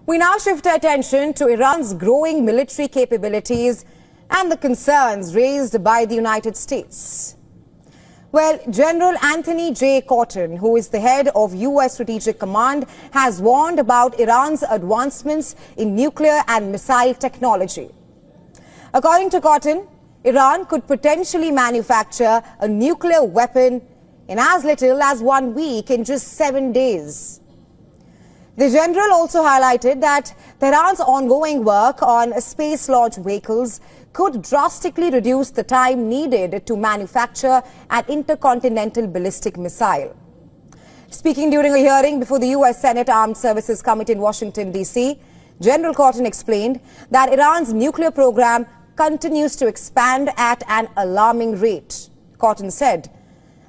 We now shift our attention to Iran's growing military capabilities and the concerns raised by the United States. Well, General Anthony J. Cotton, who is the head of U.S. Strategic Command, has warned about Iran's advancements in nuclear and missile technology. According to Cotton, Iran could potentially manufacture a nuclear weapon in as little as 1 week, in just 7 days. The general also highlighted that Tehran's ongoing work on space launch vehicles could drastically reduce the time needed to manufacture an intercontinental ballistic missile. Speaking during a hearing before the U.S. Senate Armed Services Committee in Washington, D.C., General Cotton explained that Iran's nuclear program continues to expand at an alarming rate. Cotton said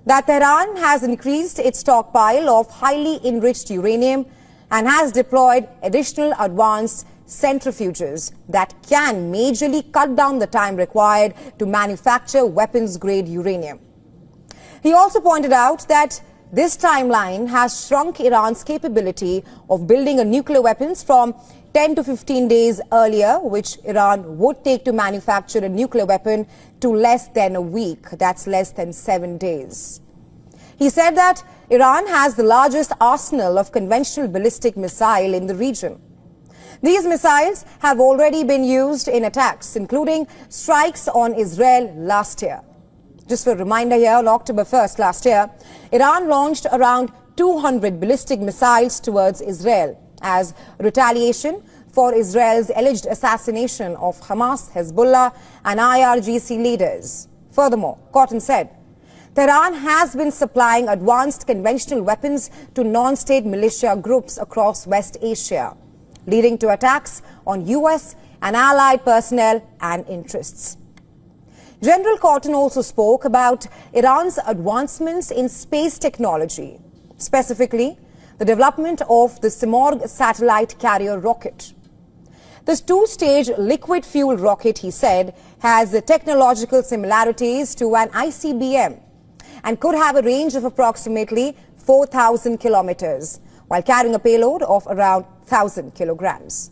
that Tehran has increased its stockpile of highly enriched uranium and has deployed additional advanced centrifuges that can majorly cut down the time required to manufacture weapons-grade uranium. He also pointed out that this timeline has shrunk Iran's capability of building a nuclear weapons from 10 to 15 days earlier, which Iran would take to manufacture a nuclear weapon, to less than a week. That's less than 7 days. He said that Iran has the largest arsenal of conventional ballistic missile in the region. These missiles have already been used in attacks, including strikes on Israel last year. Just for a reminder here, on October 1st last year, Iran launched around 200 ballistic missiles towards Israel as retaliation for Israel's alleged assassination of Hamas, Hezbollah and IRGC leaders. Furthermore, Cotton said, Tehran has been supplying advanced conventional weapons to non-state militia groups across West Asia, leading to attacks on U.S. and allied personnel and interests. General Cotton also spoke about Iran's advancements in space technology, specifically the development of the Simorgh satellite carrier rocket. This two-stage liquid-fueled rocket, he said, has the technological similarities to an ICBM and could have a range of approximately 4,000 kilometers, while carrying a payload of around 1,000 kilograms.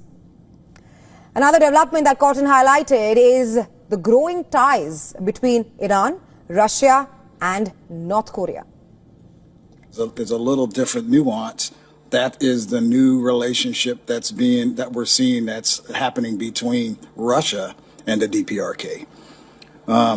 Another development that Cotton highlighted is the growing ties between Iran, Russia and North Korea. There's a little different nuance. That is the new relationship that we're seeing that's happening between Russia and the DPRK.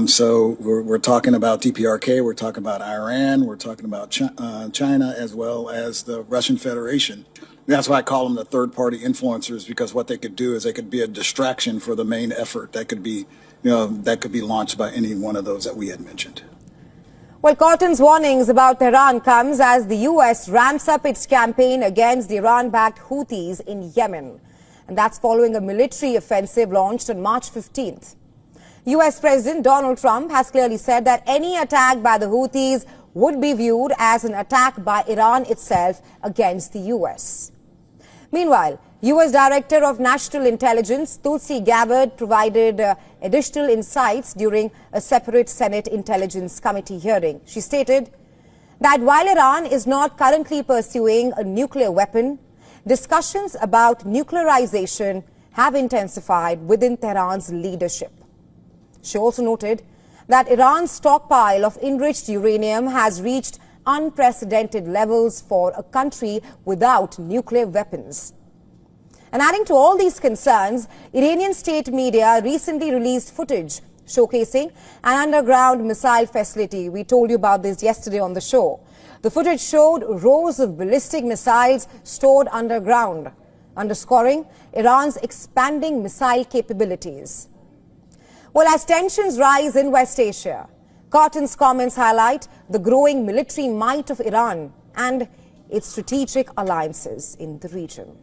So we're talking about DPRK, we're talking about Iran, we're talking about China, as well as the Russian Federation. That's why I call them the third-party influencers, because what they could do is they could be a distraction for the main effort that could be, that could be launched by any one of those that we had mentioned. Well, Cotton's warnings about Tehran comes as the U.S. ramps up its campaign against the Iran-backed Houthis in Yemen. And that's following a military offensive launched on March 15th. U.S. President Donald Trump has clearly said that any attack by the Houthis would be viewed as an attack by Iran itself against the U.S. Meanwhile, U.S. Director of National Intelligence Tulsi Gabbard provided additional insights during a separate Senate Intelligence Committee hearing. She stated that while Iran is not currently pursuing a nuclear weapon, discussions about nuclearization have intensified within Tehran's leadership. She also noted that Iran's stockpile of enriched uranium has reached unprecedented levels for a country without nuclear weapons. And adding to all these concerns, Iranian state media recently released footage showcasing an underground missile facility. We told you about this yesterday on the show. The footage showed rows of ballistic missiles stored underground, underscoring Iran's expanding missile capabilities. Well, as tensions rise in West Asia, Cotton's comments highlight the growing military might of Iran and its strategic alliances in the region.